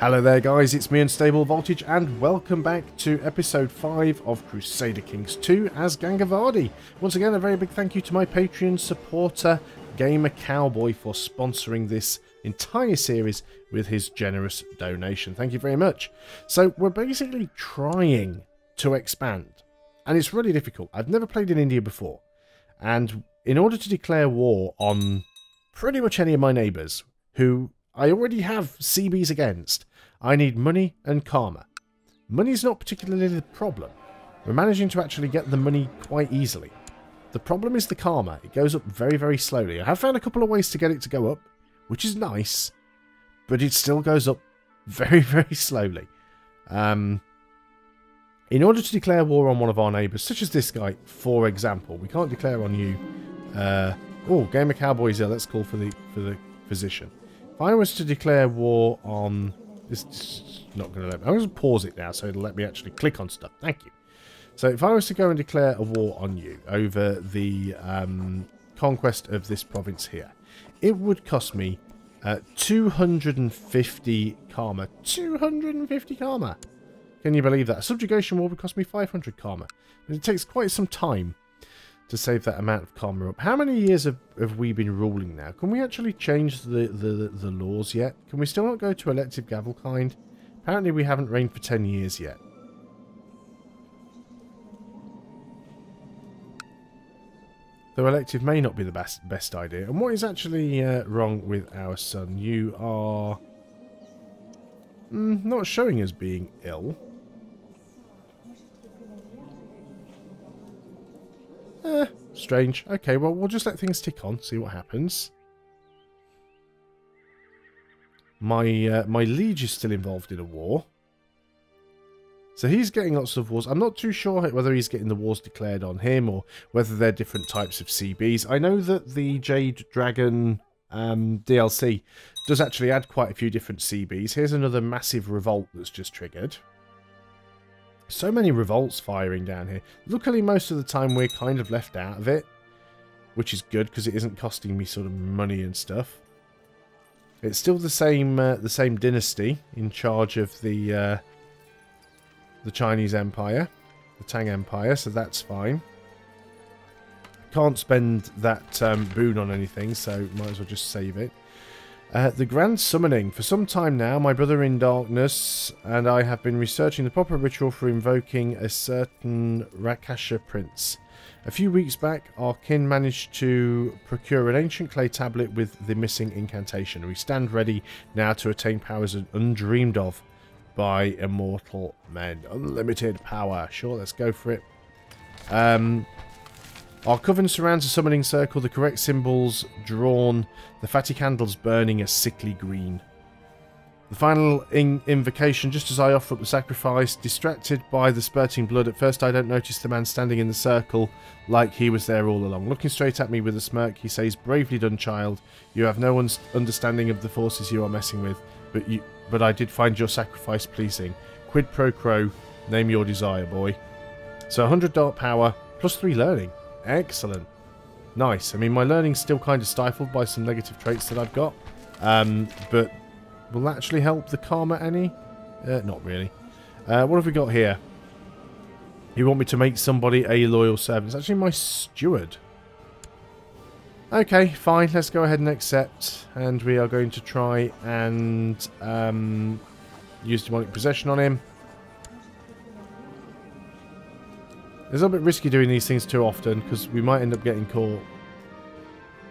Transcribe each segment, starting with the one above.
Hello there guys, it's me Unstable Voltage and welcome back to episode 5 of Crusader Kings 2 as Gangavadi. Once again a very big thank you to my Patreon supporter Gamer Cowboy for sponsoring this entire series with his generous donation. Thank you very much. So we're basically trying to expand and it's really difficult. I've never played in India before and in order to declare war on pretty much any of my neighbours who I already have CBs against, I need money and karma. Money is not particularly the problem. We're managing to actually get the money quite easily. The problem is the karma. It goes up very, very slowly. I have found a couple of ways to get it to go up, which is nice, but it still goes up very, very slowly. In order to declare war on one of our neighbours, such as this guy, for example, we can't declare on you. Oh, Gamer Cowboy's here. Let's call for the physician. If I was to declare war on... This is not going to let me... I'm going to pause it now so it'll let me actually click on stuff. Thank you. So if I was to go and declare a war on you over the conquest of this province here, it would cost me 250 karma. 250 karma! Can you believe that? A subjugation war would cost me 500 karma. And it takes quite some time to save that amount of karma up. How many years have we been ruling now? Can we actually change the laws yet? Can we still not go to elective gavelkind? Apparently we haven't reigned for 10 years yet. Though elective may not be the best idea. And what is actually wrong with our son? You are not showing as being ill. Strange. Okay, well, we'll just let things tick on, see what happens. My liege is still involved in a war. So he's getting lots of wars. I'm not too sure whether he's getting the wars declared on him or whether they're different types of CBs. I know that the Jade Dragon DLC does actually add quite a few different CBs. Here's another massive revolt that's just triggered. So many revolts firing down here. Luckily, most of the time we're kind of left out of it, which is good because it isn't costing me sort of money and stuff. It's still the same dynasty in charge of the Chinese Empire, the Tang Empire, so that's fine. Can't spend that boon on anything, so might as well just save it. The Grand Summoning. For some time now, my brother in darkness and I have been researching the proper ritual for invoking a certain Rakasha prince. A few weeks back, our kin managed to procure an ancient clay tablet with the missing incantation. We stand ready now to attain powers undreamed of by immortal men. Unlimited power. Sure, let's go for it. Our coven surrounds a summoning circle, the correct symbols drawn, the fatty candles burning a sickly green. The final invocation, just as I offer up the sacrifice, distracted by the spurting blood. At first I don't notice the man standing in the circle like he was there all along. Looking straight at me with a smirk, he says, "Bravely done, child. You have no understanding of the forces you are messing with, but I did find your sacrifice pleasing. Quid pro quo, name your desire, boy." So 100 dark power, plus 3 learning. Excellent. Nice. I mean, my learning's still kind of stifled by some negative traits that I've got. But will that actually help the karma any? Not really. What have we got here? You want me to make somebody a loyal servant. It's actually my steward. Okay, fine. Let's go ahead and accept. And we are going to try and use demonic possession on him. It's a little bit risky doing these things too often because we might end up getting caught.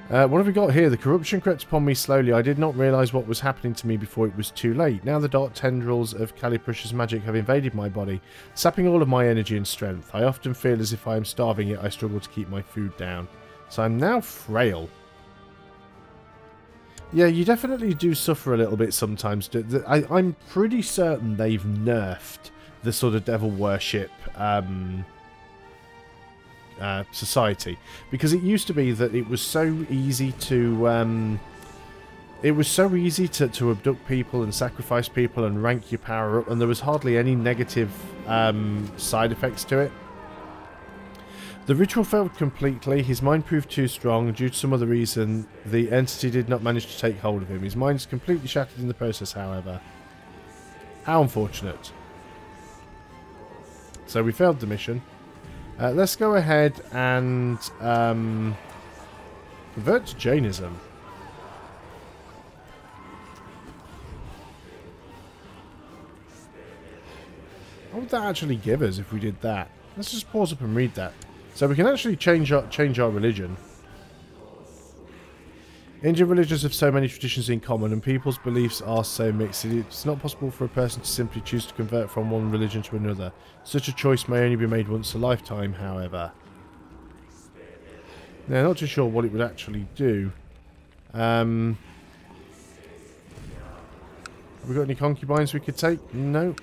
What have we got here? The corruption crept upon me slowly. I did not realise what was happening to me before it was too late. Now the dark tendrils of Caliprush's magic have invaded my body, sapping all of my energy and strength. I often feel as if I am starving, yet I struggle to keep my food down. So I'm now frail. Yeah, you definitely do suffer a little bit sometimes. I'm pretty certain they've nerfed the sort of devil worship society, because it used to be that it was so easy to abduct people and sacrifice people and rank your power up, and there was hardly any negative side effects to it. The ritual failed completely. His mind proved too strong. Due to some other reason, the entity did not manage to take hold of him. His mind is completely shattered in the process, however. How unfortunate. So we failed the mission. Let's go ahead and convert to Jainism. What would that actually give us if we did that? Let's just pause up and read that. So we can actually change our religion. Indian religions have so many traditions in common, and people's beliefs are so mixed. It's not possible for a person to simply choose to convert from one religion to another. Such a choice may only be made once a lifetime, however. Now, not too sure what it would actually do. Have we got any concubines we could take? No.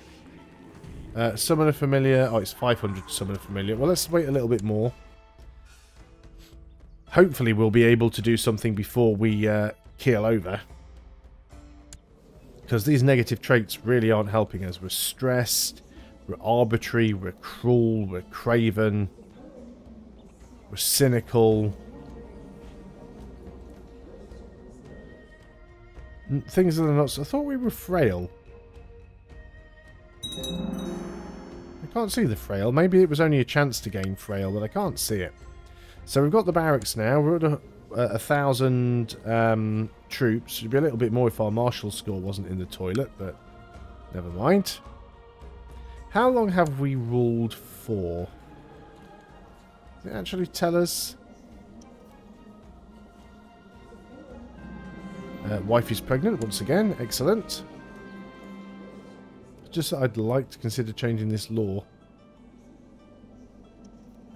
Summon a familiar. Oh, it's 500 to summon a familiar. Well, let's wait a little bit more. Hopefully we'll be able to do something before we keel over. Because these negative traits really aren't helping us. We're stressed, we're arbitrary, we're cruel, we're craven, we're cynical. Things that are not... I thought we were frail. I can't see the frail. Maybe it was only a chance to gain frail, but I can't see it. So we've got the barracks now. We're at 1,000 troops. It'd be a little bit more if our martial score wasn't in the toilet, but never mind. How long have we ruled for? Does it actually tell us? Wife is pregnant once again. Excellent. Just that I'd like to consider changing this law.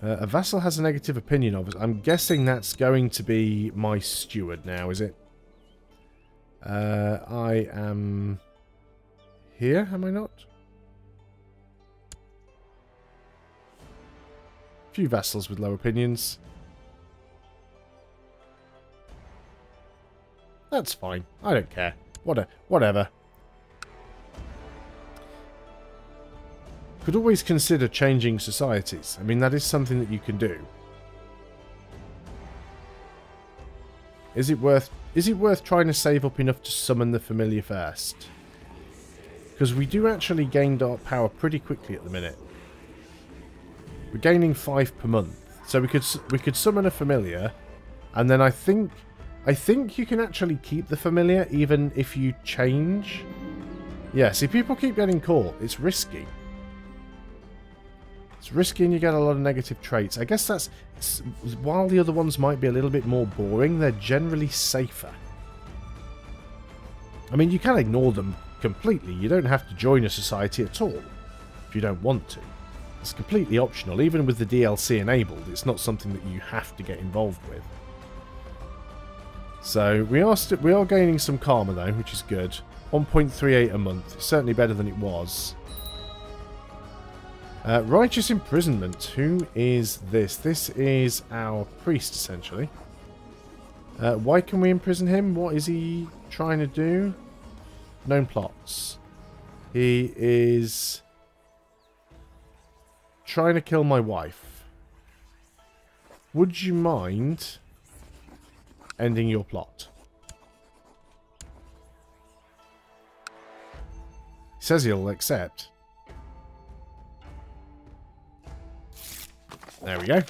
A vassal has a negative opinion of us. I'm guessing that's going to be my steward now, is it? I am here, am I not? A few vassals with low opinions. That's fine. I don't care. Whatever. Could always consider changing societies. I mean, that is something that you can do. Is it worth trying to save up enough to summon the familiar first? Because we do actually gain dark power pretty quickly at the minute. We're gaining 5 per month. So we could summon a familiar, and then I think you can actually keep the familiar even if you change. Yeah, see, people keep getting caught. It's risky. It's risky and you get a lot of negative traits. I guess that's... while the other ones might be a little bit more boring, they're generally safer. I mean, you can ignore them completely. You don't have to join a society at all if you don't want to. It's completely optional. Even with the DLC enabled, it's not something that you have to get involved with. So, we are gaining some karma though, which is good. 1.38 a month. It's certainly better than it was. Righteous imprisonment. Who is this? This is our priest, essentially. Why can we imprison him? What is he trying to do? Known plots. He is trying to kill my wife. Would you mind ending your plot? He says he'll accept. There we go.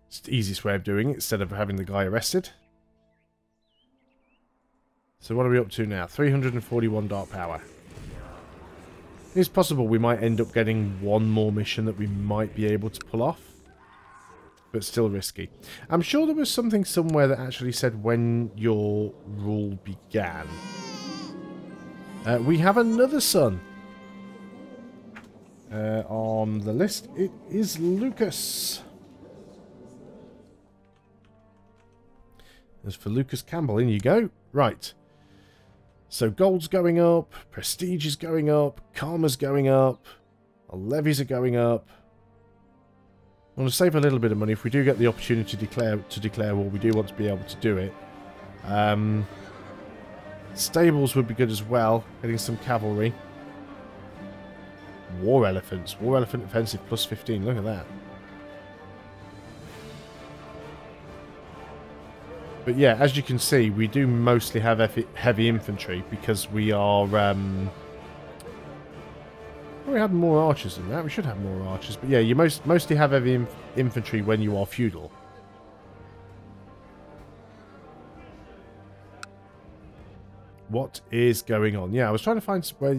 It's the easiest way of doing it instead of having the guy arrested. So what are we up to now? 341 dark power. It's possible we might end up getting one more mission that we might be able to pull off. But still risky. I'm sure there was something somewhere that actually said when your rule began. We have another son. On the list, it is Lucas. As for Lucas Campbell, in you go. Right. So gold's going up, prestige is going up, karma's going up, our levies are going up. I want to save a little bit of money if we do get the opportunity to declare war. We do want to be able to do it. Stables would be good as well. Getting some cavalry. War elephants. War elephant offensive plus 15. Look at that. But yeah, as you can see, we do mostly have heavy infantry because we are We had more archers than that. We should have more archers. But yeah, you mostly have heavy infantry when you are feudal. What is going on? Yeah, I was trying to find where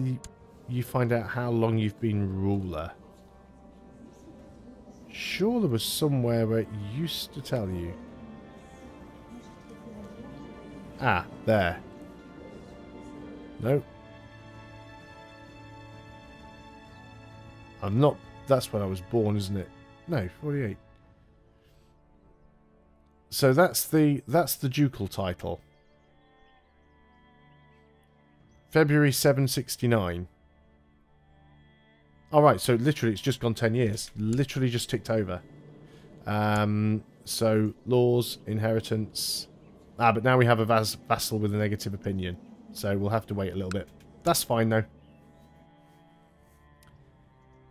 you find out how long you've been ruler. Sure, there was somewhere where it used to tell you. Ah, there. No. I'm not... That's when I was born, isn't it? No, 48. So that's the ducal title. February 769. Alright, so literally it's just gone 10 years. Literally just ticked over. So, laws, inheritance... Ah, but now we have a vassal with a negative opinion. So we'll have to wait a little bit. That's fine, though.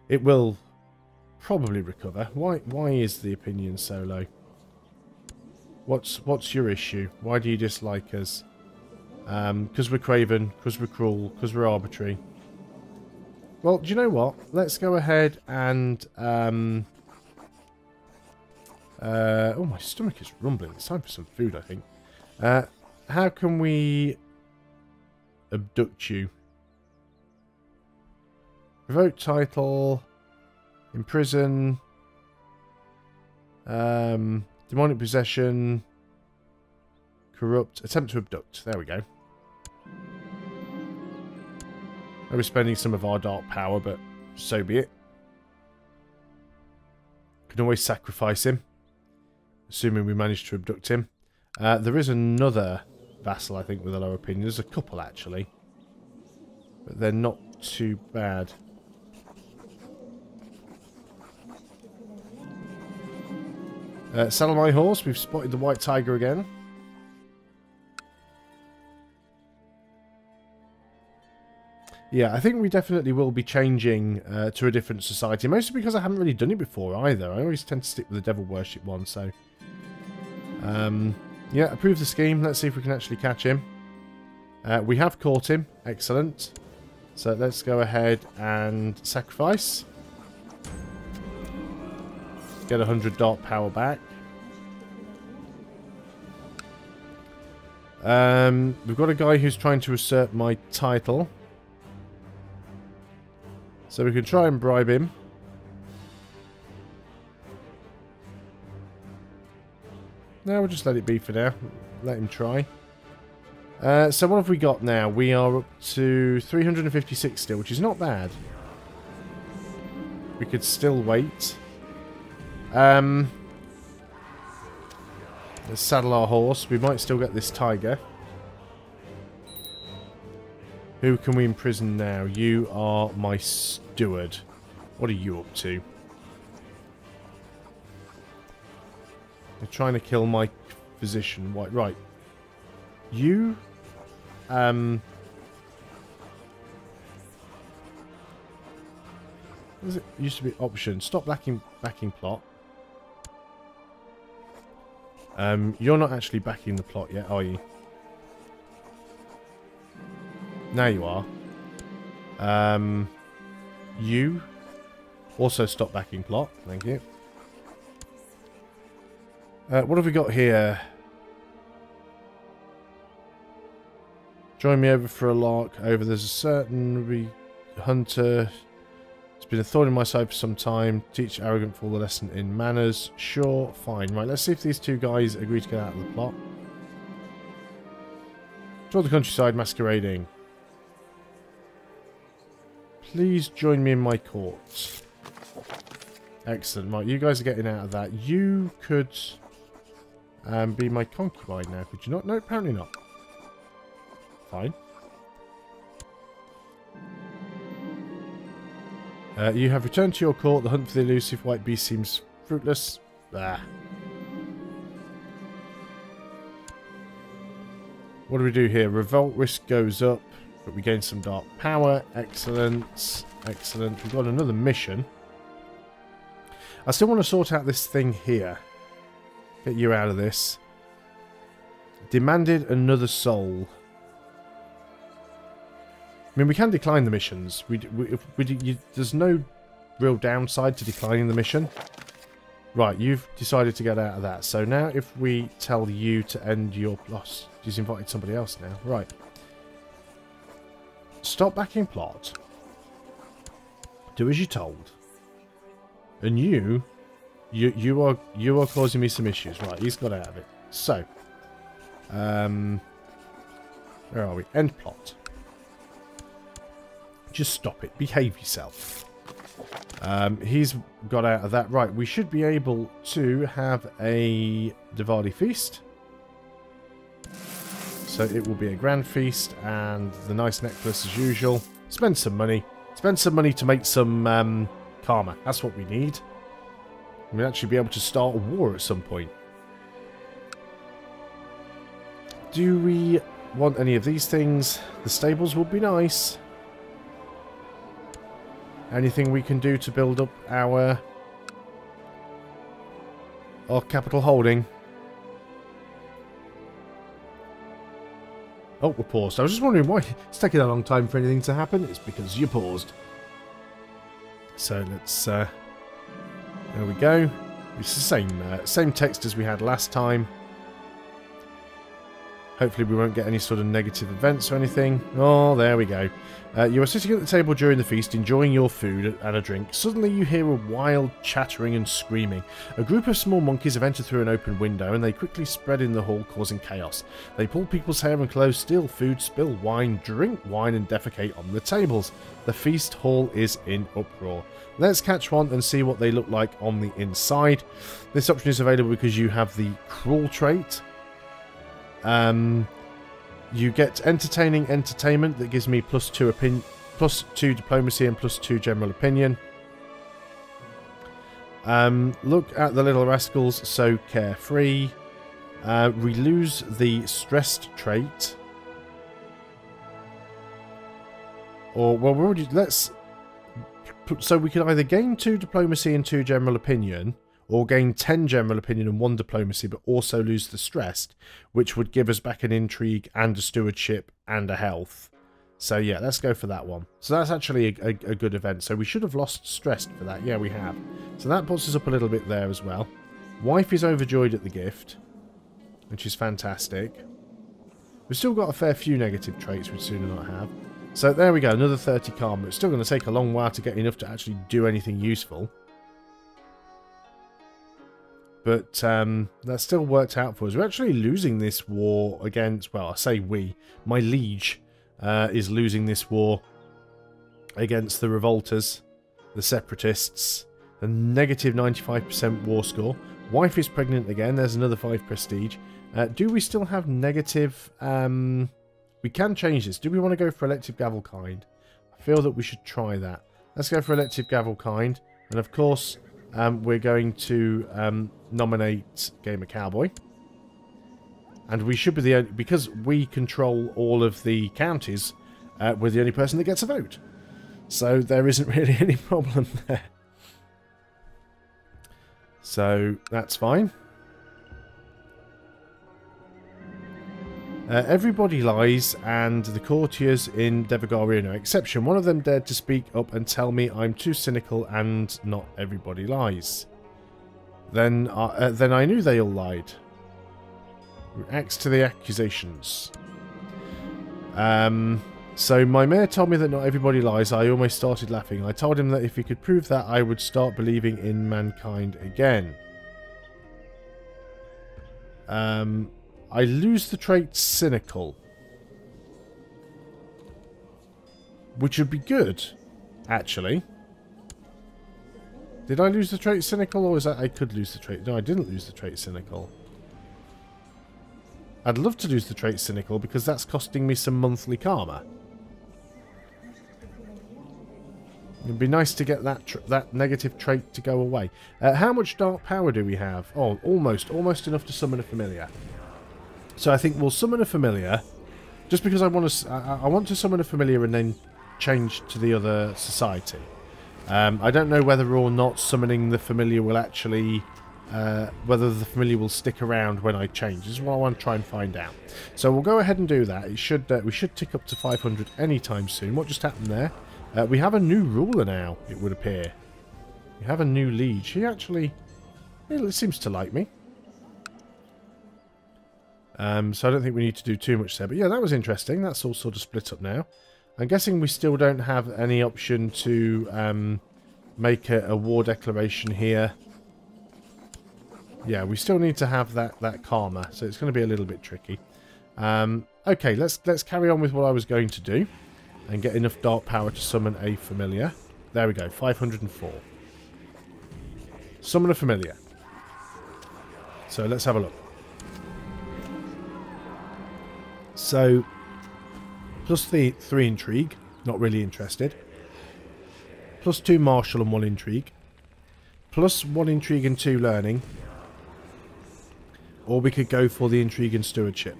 It will probably recover. Why is the opinion so low? What's your issue? Why do you dislike us? Because we're craven, because we're cruel, because we're arbitrary. Well, do you know what? Let's go ahead and... oh, my stomach is rumbling. It's time for some food, I think. How can we abduct you? Revoke title, imprison, demonic possession, corrupt, attempt to abduct. There we go. We're spending some of our dark power, but so be it. Can always sacrifice him, assuming we manage to abduct him. There is another vassal, I think, with a lower opinion. There's a couple, actually, but they're not too bad. Saddle my horse. We've spotted the white tiger again. Yeah, I think we definitely will be changing to a different society. Mostly because I haven't really done it before either. I always tend to stick with the devil worship one, so... yeah, approve the scheme. Let's see if we can actually catch him. We have caught him. Excellent. So let's go ahead and sacrifice. Get 100 dark power back. We've got a guy who's trying to usurp my title. So we can try and bribe him. No, we'll just let it be for now. Let him try. So what have we got now? We are up to 356 still, which is not bad. We could still wait. Let's saddle our horse. We might still get this tiger. Who can we imprison now? You are my steward. What are you up to? They're trying to kill my physician. Right. You... what is it? It used to be option. Stop backing plot. You're not actually backing the plot yet, are you? Now you are. You also stop backing plot. Thank you. What have we got here? Join me over for a lark. There's a certain hunter. It's been a thorn in my side for some time. Teach arrogant fool a lesson in manners. Sure, fine. Right, let's see if these two guys agree to get out of the plot. Toward the countryside masquerading. Please join me in my court. Excellent. Right, you guys are getting out of that. You could be my concubine now, could you not? No, apparently not. Fine. You have returned to your court. The hunt for the elusive white beast seems fruitless. Ah. What do we do here? Revolt risk goes up, but we gain some dark power. Excellent. Excellent. We've got another mission. I still want to sort out this thing here. Get you out of this. Demanded another soul. mean, we can decline the missions. There's no real downside to declining the mission. Right, you've decided to get out of that. So now if we tell you to end your loss, he's invited somebody else now. Right. Stop backing plot. Do as you're told. And you are causing me some issues. Right, he's got out of it. So, where are we? End plot. Just stop it. Behave yourself. He's got out of that. Right, we should be able to have a Diwali feast. So it will be a grand feast and the nice necklace as usual. Spend some money. Spend some money to make some karma. That's what we need. We'll actually be able to start a war at some point. Do we want any of these things? The stables would be nice. Anything we can do to build up our capital holding? Oh, we're paused. I was just wondering why it's taking a long time for anything to happen. It's because you paused. So let's... there we go. It's the same text as we had last time. Hopefully we won't get any sort of negative events or anything. Oh, there we go. You are sitting at the table during the feast, enjoying your food and a drink. Suddenly you hear a wild chattering and screaming. A group of small monkeys have entered through an open window, and they quickly spread in the hall, causing chaos. They pull people's hair and clothes, steal food, spill wine, drink wine, and defecate on the tables. The feast hall is in uproar. Let's catch one and see what they look like on the inside. This option is available because you have the cruel trait. You get entertaining entertainment that gives me +2 diplomacy and +2 general opinion. Look at the little rascals, so carefree. We lose the stressed trait. Or, well, we're already... So we can either gain 2 diplomacy and 2 general opinion, or gain 10 general opinion and 1 diplomacy, but also lose the stressed, which would give us back an intrigue and a stewardship and a health. So yeah, let's go for that one. So that's actually a good event. So we should have lost stressed for that. Yeah, we have. So that puts us up a little bit there as well. Wife is overjoyed at the gift, which is fantastic. We've still got a fair few negative traits we'd sooner not have. So there we go, another 30 karma. It's still going to take a long while to get enough to actually do anything useful. But that still worked out for us. We're actually losing this war against... Well, I say we. My liege is losing this war against the revolters, the separatists. A negative 95% war score. Wife is pregnant again. There's another 5 prestige. Do we still have negative... we can change this. Do we want to go for elective gavelkind? I feel that we should try that. Let's go for elective gavelkind. And of course... we're going to nominate Gamer Cowboy. And we should be the only... Because we control all of the counties, we're the only person that gets a vote. So there isn't really any problem there. So that's fine. Everybody lies, and the courtiers in Devagari are no exception. One of them dared to speak up and tell me I'm too cynical and not everybody lies. Then I knew they all lied. Reacts to the accusations. So my mayor told me that not everybody lies. I almost started laughing. I told him that if he could prove that, I would start believing in mankind again. I lose the trait cynical, which would be good, actually. Did I lose the trait cynical, or is that I could lose the trait? No, I didn't lose the trait cynical. I'd love to lose the trait cynical because that's costing me some monthly karma. It'd be nice to get that negative trait to go away. How much dark power do we have? Oh, almost enough to summon a familiar. So I think we'll summon a familiar, just because I want to summon a familiar and then change to the other society. I don't know whether or not summoning the familiar will actually whether the familiar will stick around when I change. This is what I want to try and find out. So we'll go ahead and do that. It should we should tick up to 500 anytime soon. What just happened there? We have a new ruler now, it would appear. We have a new liege. He actually seems to like me. So I don't think we need to do too much there. But yeah, that was interesting. That's all sort of split up now. I'm guessing we still don't have any option to make a war declaration here. Yeah, we still need to have that karma, so it's going to be a little bit tricky. Okay, let's carry on with what I was going to do and get enough dark power to summon a familiar. There we go, 504. Summon a familiar. So let's have a look. So plus the 3 intrigue, not really interested. Plus 2 martial and 1 intrigue. Plus 1 intrigue and 2 learning. Or we could go for the intrigue and stewardship.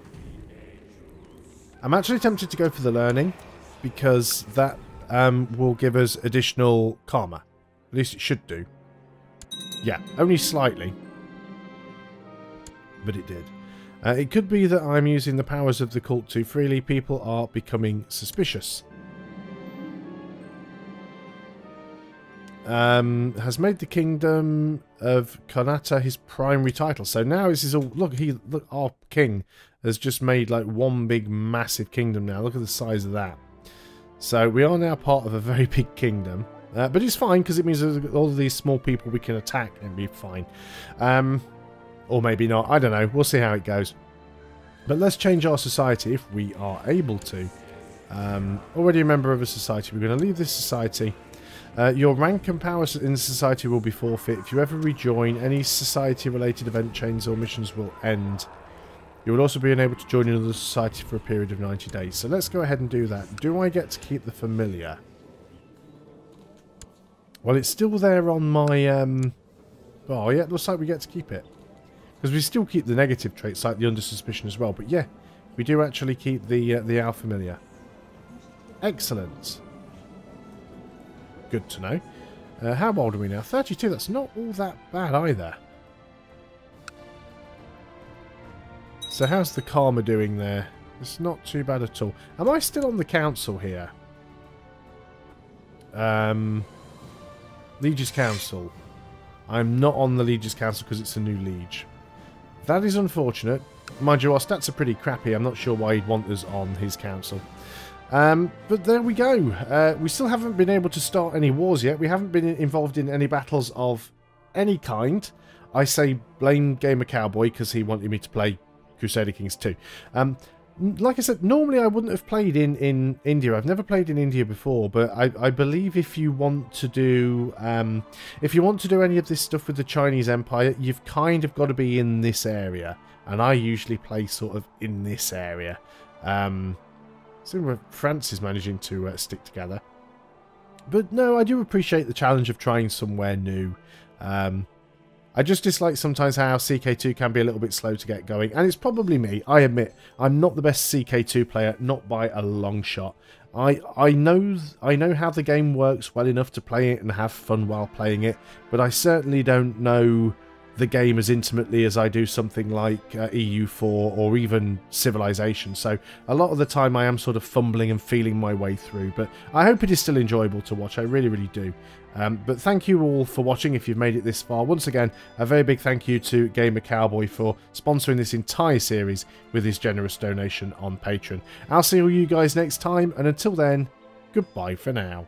I'm actually tempted to go for the learning, because that will give us additional karma. At least it should do. Yeah, only slightly. But it did. It could be that I'm using the powers of the cult too freely. People are becoming suspicious. Has made the kingdom of Karnata his primary title. So now this is all... Look, our king has just made like one big massive kingdom now. Look at the size of that. So we are now part of a very big kingdom. But it's fine, because it means all of these small people we can attack and be fine. Or maybe not. I don't know. We'll see how it goes. But let's change our society if we are able to. Already a member of a society. We're going to leave this society. Your rank and power in the society will be forfeit. If you ever rejoin, any society-related event chains or missions will end. You will also be unable to join another society for a period of 90 days. So let's go ahead and do that. Do I get to keep the familiar? Well, it's still there on my... Oh, yeah, it looks like we get to keep it. Because we still keep the negative traits, like the under suspicion as well. But yeah, we do actually keep the our familiar. Excellent. Good to know. How old are we now? 32. That's not all that bad either. So how's the karma doing there? It's not too bad at all. Am I still on the council here? Liege's Council. I'm not on the Liege's Council because it's a new Liege. That is unfortunate. Mind you, our stats are pretty crappy. I'm not sure why he'd want us on his council. But there we go. We still haven't been able to start any wars yet. We haven't been involved in any battles of any kind. I say blame Gamer Cowboy because he wanted me to play Crusader Kings 2. Like I said, normally I wouldn't have played in India. I've never played in India before, but I believe if you want to do any of this stuff with the Chinese Empire, you've kind of got to be in this area. And I usually play sort of in this area. So France is managing to stick together. But no, I do appreciate the challenge of trying somewhere new. I just dislike sometimes how CK2 can be a little bit slow to get going. And it's probably me. I admit, I'm not the best CK2 player, not by a long shot. I know how the game works well enough to play it and have fun while playing it. But I certainly don't know the game as intimately as I do something like EU4 or even Civilization. So a lot of the time I am sort of fumbling and feeling my way through. But I hope it is still enjoyable to watch. I really, really do. But thank you all for watching if you've made it this far. Once again, a very big thank you to Gamer Cowboy for sponsoring this entire series with his generous donation on Patreon. I'll see all you guys next time, and until then, goodbye for now.